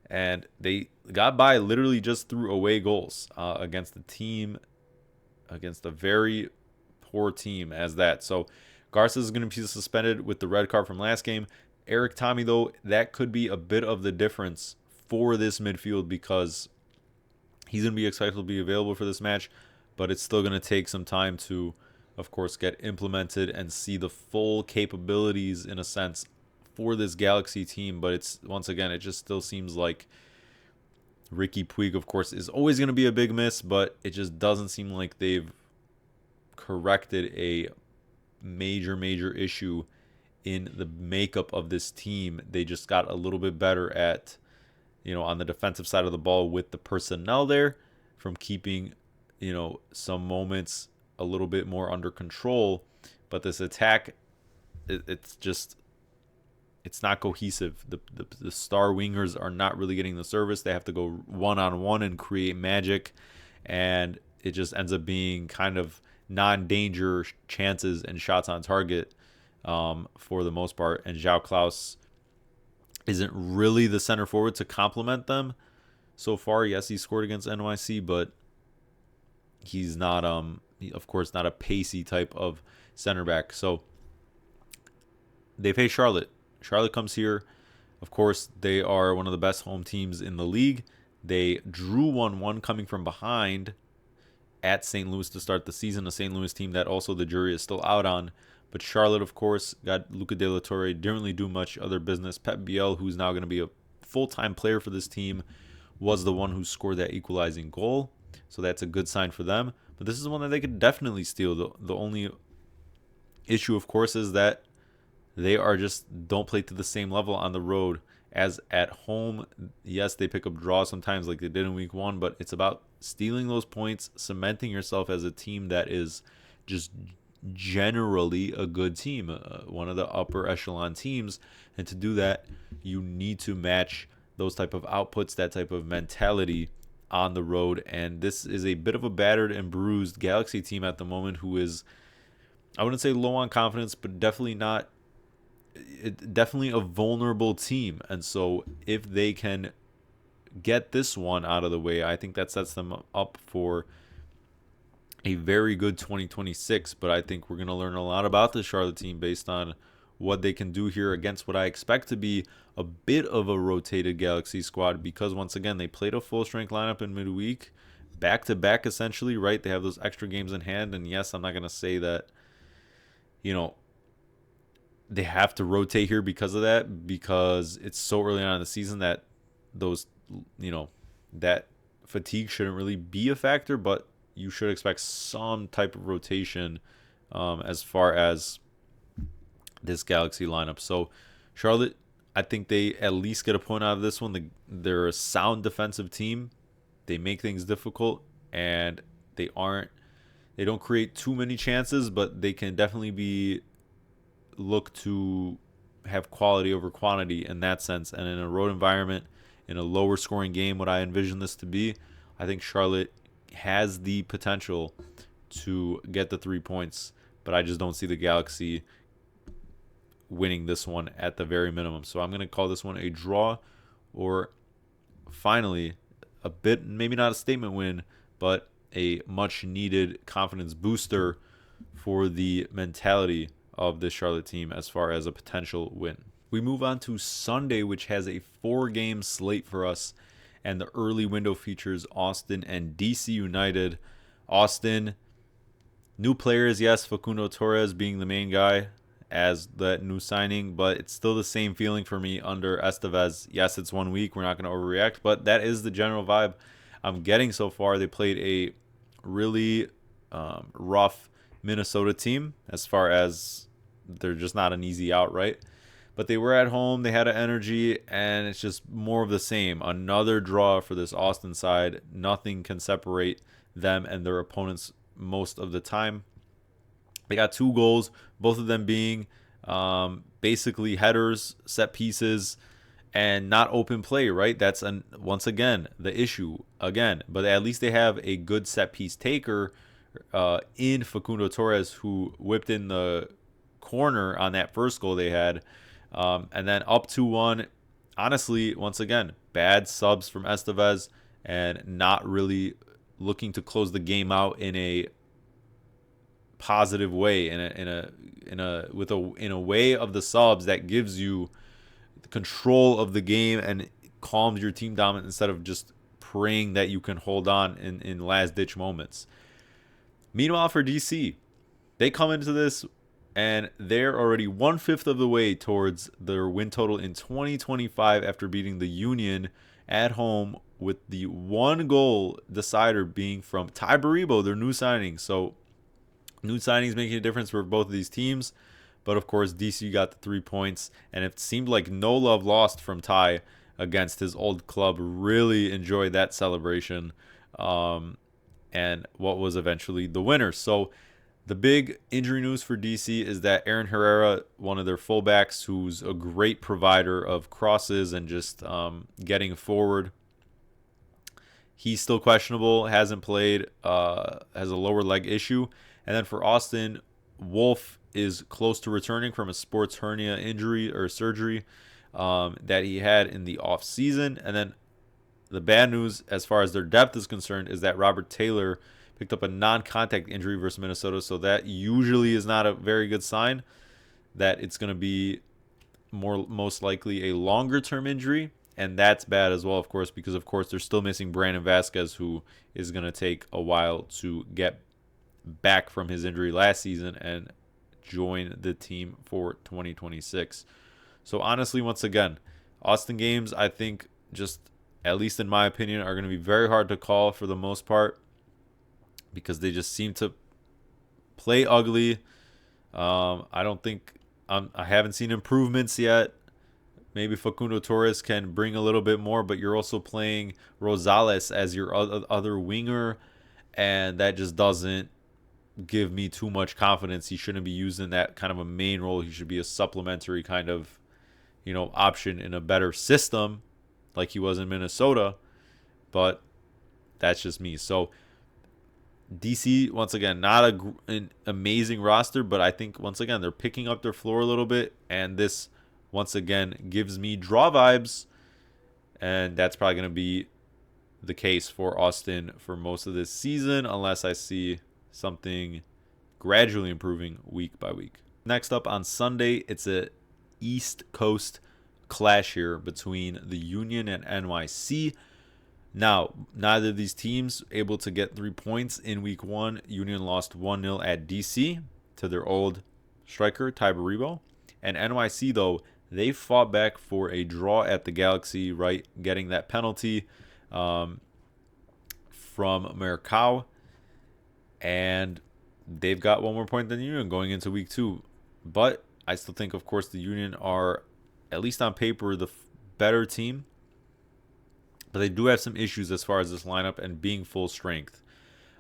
and they got by literally just through away goals against a very poor team as that. So Garza is going to be suspended with the red card from last game. Eric Tommy, though, that could be a bit of the difference for this midfield because he's going to be expected to be available for this match, but it's still going to take some time to, of course, get implemented and see the full capabilities, in a sense, for this Galaxy team. But it just still seems like Ricky Puig, of course, is always going to be a big miss, but it just doesn't seem like they've corrected a major issue in the makeup of this team. They just got a little bit better at, on the defensive side of the ball with the personnel there, from keeping, some moments a little bit more under control. But this attack, it's not cohesive. The star wingers are not really getting the service. They have to go one-on-one and create magic, and it just ends up being kind of non-danger chances and shots on target for the most part. And João Klaus isn't really the center forward to complement them so far. Yes, he scored against NYC, but he's not, of course, not a pacey type of center back. So they face Charlotte. Charlotte comes here. Of course, they are one of the best home teams in the league. They drew 1-1 coming from behind at St. Louis to start the season, a St. Louis team that also the jury is still out on. But Charlotte, of course, got Luca De La Torre, didn't really do much other business. Pep Biel, who's now going to be a full-time player for this team, was the one who scored that equalizing goal. So that's a good sign for them. But this is one that they could definitely steal. The only issue, of course, is that they are just don't play to the same level on the road as at home. Yes, they pick up draws sometimes like they did in week 1, but it's about stealing those points, cementing yourself as a team that is just generally a good team, one of the upper echelon teams. And to do that, you need to match those type of outputs, that type of mentality on the road. And this is a bit of a battered and bruised Galaxy team at the moment who is, I wouldn't say low on confidence, but definitely a vulnerable team. And so if they can get this one out of the way, I think that sets them up for a very good 2026. But I think we're going to learn a lot about the Charlotte team based on what they can do here against what I expect to be a bit of a rotated Galaxy squad, because once again, they played a full strength lineup in midweek, back to back essentially, right? They have those extra games in hand. And yes, I'm not going to say that, they have to rotate here because of that, because it's so early on in the season that those, that fatigue shouldn't really be a factor, but you should expect some type of rotation as far as this Galaxy lineup. So Charlotte, I think they at least get a point out of this one. They're a sound defensive team. They make things difficult, and they don't create too many chances, but they can definitely look to have quality over quantity in that sense. And in a road environment, in a lower scoring game, what I envision this to be, I think Charlotte has the potential to get the 3 points, but I just don't see the Galaxy winning this one at the very minimum. So I'm going to call this one a draw, or finally a bit, maybe not a statement win, but a much needed confidence booster for the mentality of this Charlotte team as far as a potential win. We move on to Sunday, which has a 4-game slate for us, and the early window features Austin and DC United. Austin, new players, yes, Facundo Torres being the main guy as that new signing, but it's still the same feeling for me under Estevez. Yes, it's 1 week, we're not going to overreact, but that is the general vibe I'm getting so far. They played a really rough Minnesota team, as far as they're just not an easy out, right? But they were at home, they had an energy, and it's just more of the same. Another draw for this Austin side. Nothing can separate them and their opponents most of the time. They got 2 goals, both of them being basically headers, set pieces, and not open play, right? That's once again the issue again. But at least they have a good set piece taker in Facundo Torres, who whipped in the corner on that first goal they had. And then up 2-1. Honestly, once again, bad subs from Estevez and not really looking to close the game out in a positive way, in a way of the subs that gives you control of the game and calms your team down instead of just praying that you can hold on in last ditch moments. Meanwhile, for DC, they come into this and they're already 1/5 of the way towards their win total in 2025 after beating the Union at home, with the 1 goal decider being from Ty Baribo, their new signing. So new signings making a difference for both of these teams. But of course, DC got the 3 points, and it seemed like no love lost from Ty against his old club. Really enjoyed that celebration, and what was eventually the winner. So the big injury news for DC is that Aaron Herrera, one of their fullbacks, who's a great provider of crosses and just getting forward, he's still questionable, hasn't played, has a lower leg issue. And then for Austin, Wolf is close to returning from a sports hernia injury or surgery that he had in the off season. And then the bad news as far as their depth is concerned is that Robert Taylor picked up a non-contact injury versus Minnesota, so that usually is not a very good sign that it's going to be most likely a longer-term injury, and that's bad as well, of course, because of course they're still missing Brandon Vasquez, who is going to take a while to get back from his injury last season and join the team for 2026. So honestly, once again, Austin games, I think, just at least in my opinion, are going to be very hard to call for the most part because they just seem to play ugly. I don't think I haven't seen improvements yet. Maybe Facundo Torres can bring a little bit more, but you're also playing Rosales as your other winger, and that just doesn't give me too much confidence. He shouldn't be used in that kind of a main role. He should be a supplementary kind of, option in a better system like he was in Minnesota, but that's just me. So DC, once again, not an amazing roster, but I think, once again, they're picking up their floor a little bit, and this, once again, gives me draw vibes, and that's probably going to be the case for Austin for most of this season, unless I see something gradually improving week by week. Next up on Sunday, it's a East Coast clash here between the Union and NYC. Now, neither of these teams able to get 3 points in week 1. Union lost 1-0 at DC to their old striker, Ty Baribo. And NYC, though, they fought back for a draw at the Galaxy, right? Getting that penalty from Mercado. And they've got 1 more point than Union going into week 2. But I still think, of course, the Union are, at least on paper, the better team. But they do have some issues as far as this lineup and being full strength.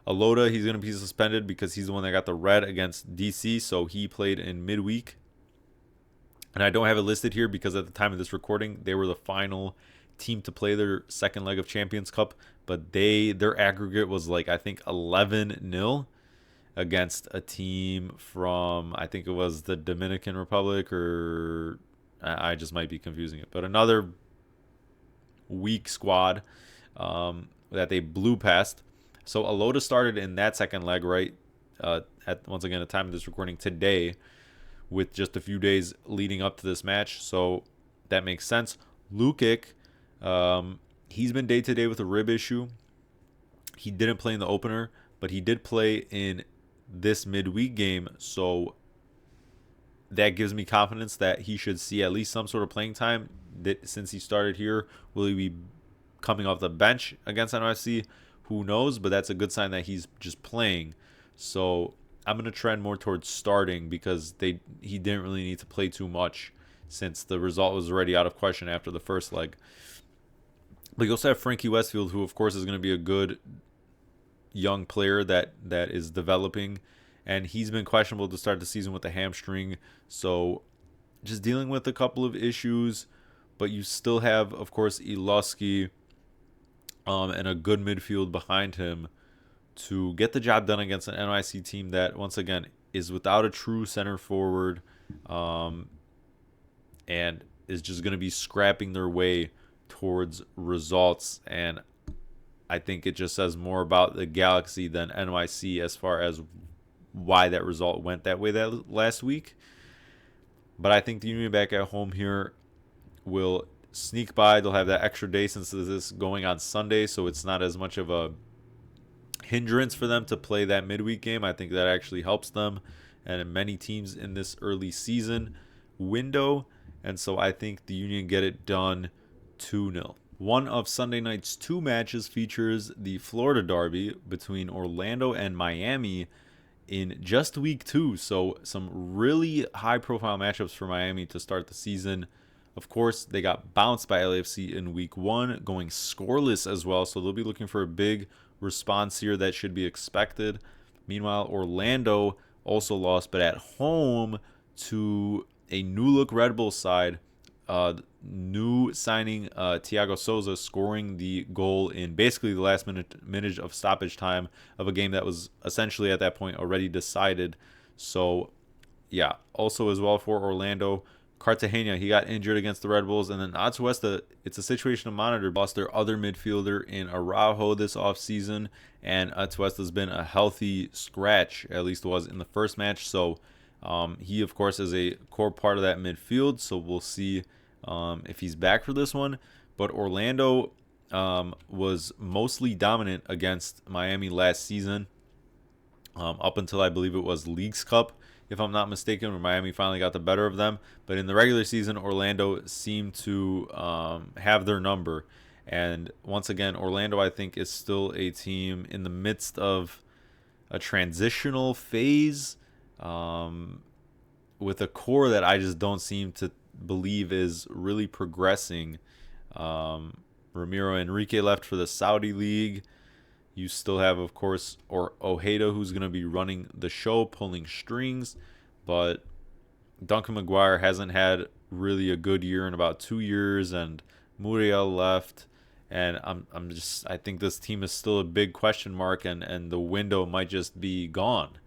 Alota, he's going to be suspended because he's the one that got the red against DC, so he played in midweek. And I don't have it listed here because at the time of this recording, they were the final team to play their second leg of Champions Cup, but their aggregate was like, I think, 11-0 against a team from, I think it was the Dominican Republic, or I just might be confusing it, but another weak squad that they blew past. So Alota started in that second leg, right? At once again, the time of this recording today, with just a few days leading up to this match, so that makes sense. Lukic, he's been day to day with a rib issue. He didn't play in the opener, but he did play in this midweek game, so that gives me confidence that he should see at least some sort of playing time. That since he started here, will he be coming off the bench against NYC? Who knows? But that's a good sign that he's just playing. So I'm going to trend more towards starting because he didn't really need to play too much since the result was already out of question after the first leg. But you also have Frankie Westfield, who of course is going to be a good young player that is developing, and he's been questionable to start the season with a hamstring. So just dealing with a couple of issues. But you still have, of course, Iloski and a good midfield behind him to get the job done against an NYC team that, once again, is without a true center forward and is just going to be scrapping their way towards results. And I think it just says more about the Galaxy than NYC as far as why that result went that way that last week. But I think the Union back at home here will sneak by. They'll have that extra day since this is going on Sunday, so it's not as much of a hindrance for them to play that midweek game. I think that actually helps them and many teams in this early season window, and so I think the Union get it done 2-0. One of Sunday night's 2 matches features the Florida Derby between Orlando and Miami in just week 2, so some really high-profile matchups for Miami to start the season. Of course, they got bounced by LAFC in week 1, going scoreless as well, so they'll be looking for a big response here that should be expected. Meanwhile, Orlando also lost, but at home to a new-look Red Bull side. New signing Thiago Souza scoring the goal in basically the last minute of stoppage time of a game that was essentially at that point already decided. So yeah, also as well for Orlando, Cartagena, he got injured against the Red Bulls. And then Atuesta, it's a situation to monitor. Lost their other midfielder in Araujo this offseason. And Atuesta's been a healthy scratch, at least was in the first match. So he, of course, is a core part of that midfield. So we'll see if he's back for this one. But Orlando was mostly dominant against Miami last season, up until I believe it was Leagues Cup, if I'm not mistaken, where Miami finally got the better of them. But in the regular season, Orlando seemed to have their number. And once again, Orlando, I think, is still a team in the midst of a transitional phase, with a core that I just don't seem to believe is really progressing. Ramiro Enrique left for the Saudi League. You still have, of course, Ojeda, who's going to be running the show, pulling strings. But Duncan McGuire hasn't had really a good year in about 2 years, and Muriel left. And I think this team is still a big question mark, and the window might just be gone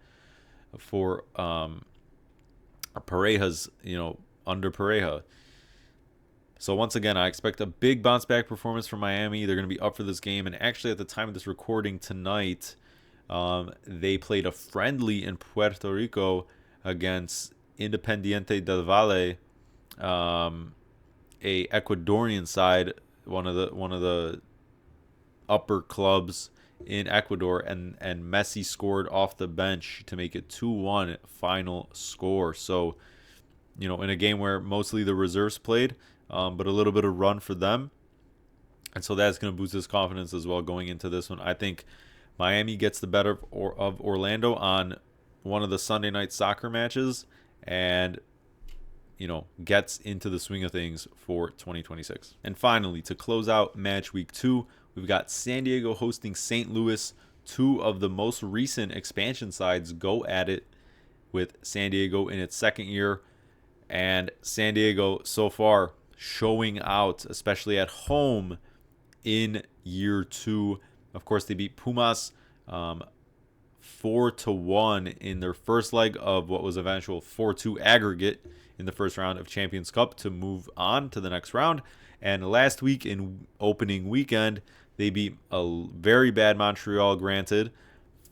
for Pareja's, under Pareja. So once again, I expect a big bounce back performance from Miami. They're going to be up for this game. And actually, at the time of this recording tonight, they played a friendly in Puerto Rico against Independiente del Valle, a Ecuadorian side, one of the upper clubs in Ecuador, and Messi scored off the bench to make it 2-1 final score. So, in a game where mostly the reserves played, but a little bit of run for them. And so that's going to boost his confidence as well going into this one. I think Miami gets the better of Orlando on one of the Sunday night soccer matches and, gets into the swing of things for 2026. And finally, to close out match week 2, we've got San Diego hosting St. Louis. Two of the most recent expansion sides go at it, with San Diego in its second year. And San Diego so far showing out, especially at home in year 2. Of course, they beat Pumas 4-1 in their first leg of what was eventual 4-2 aggregate in the first round of Champions Cup to move on to the next round. And last week in opening weekend, they beat a very bad Montreal, granted,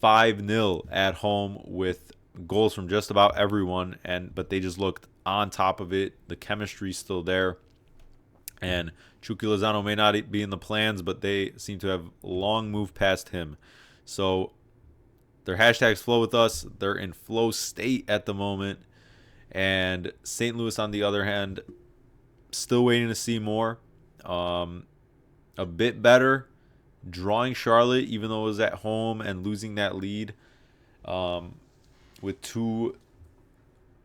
5-0 at home with goals from just about everyone, but they just looked on top of it. The chemistry's still there. And Chucky Lozano may not be in the plans, but they seem to have long moved past him. So their hashtags flow with us. They're in flow state at the moment. And St. Louis, on the other hand, still waiting to see more. A bit better. Drawing Charlotte, even though it was at home, and losing that lead. With 2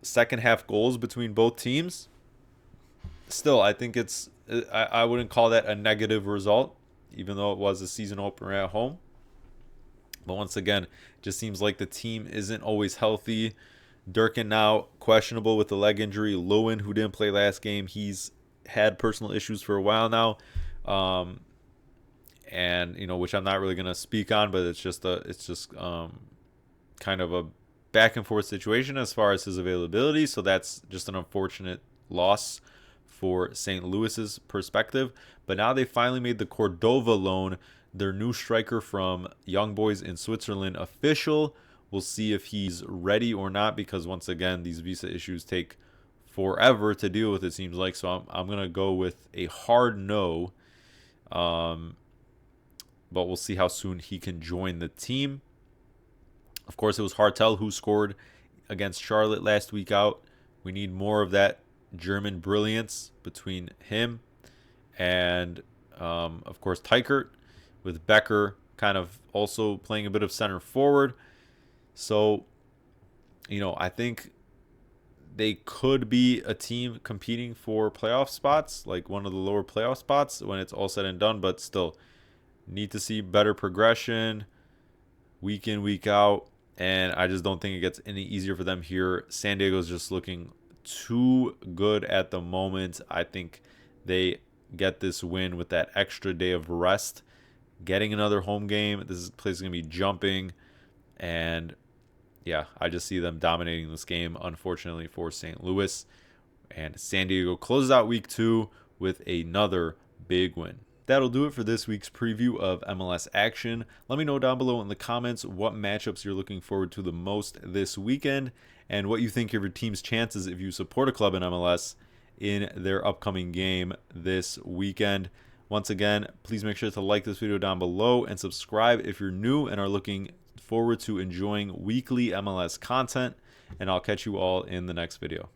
second half goals between both teams. Still, I think I wouldn't call that a negative result, even though it was a season opener at home. But once again, it just seems like the team isn't always healthy. Durkin now questionable with the leg injury. Lewin, who didn't play last game, he's had personal issues for a while now. And which I'm not really going to speak on, but it's just kind of a back and forth situation as far as his availability. So that's just an unfortunate loss for St. Louis's perspective. But now they finally made the Cordova loan, their new striker from Young Boys in Switzerland, official. We'll see if he's ready or not, because once again, these visa issues take forever to deal with, it seems like. So I'm going to go with a hard no. But we'll see how soon he can join the team. Of course, it was Hartel who scored against Charlotte last week out. We need more of that German brilliance between him and, of course, Teichert, with Becker kind of also playing a bit of center forward. So, I think they could be a team competing for playoff spots, like one of the lower playoff spots when it's all said and done, but still need to see better progression week in, week out. And I just don't think it gets any easier for them here. San Diego's just looking too good at the moment. I think they get this win with that extra day of rest, getting another home game. This place is going to be jumping. And yeah, I just see them dominating this game, unfortunately, for St. Louis. And San Diego closes out week 2 with another big win. That'll do it for this week's preview of MLS action. Let me know down below in the comments what matchups you're looking forward to the most this weekend and what you think of your team's chances if you support a club in MLS in their upcoming game this weekend. Once again, please make sure to like this video down below and subscribe if you're new and are looking forward to enjoying weekly MLS content. And I'll catch you all in the next video.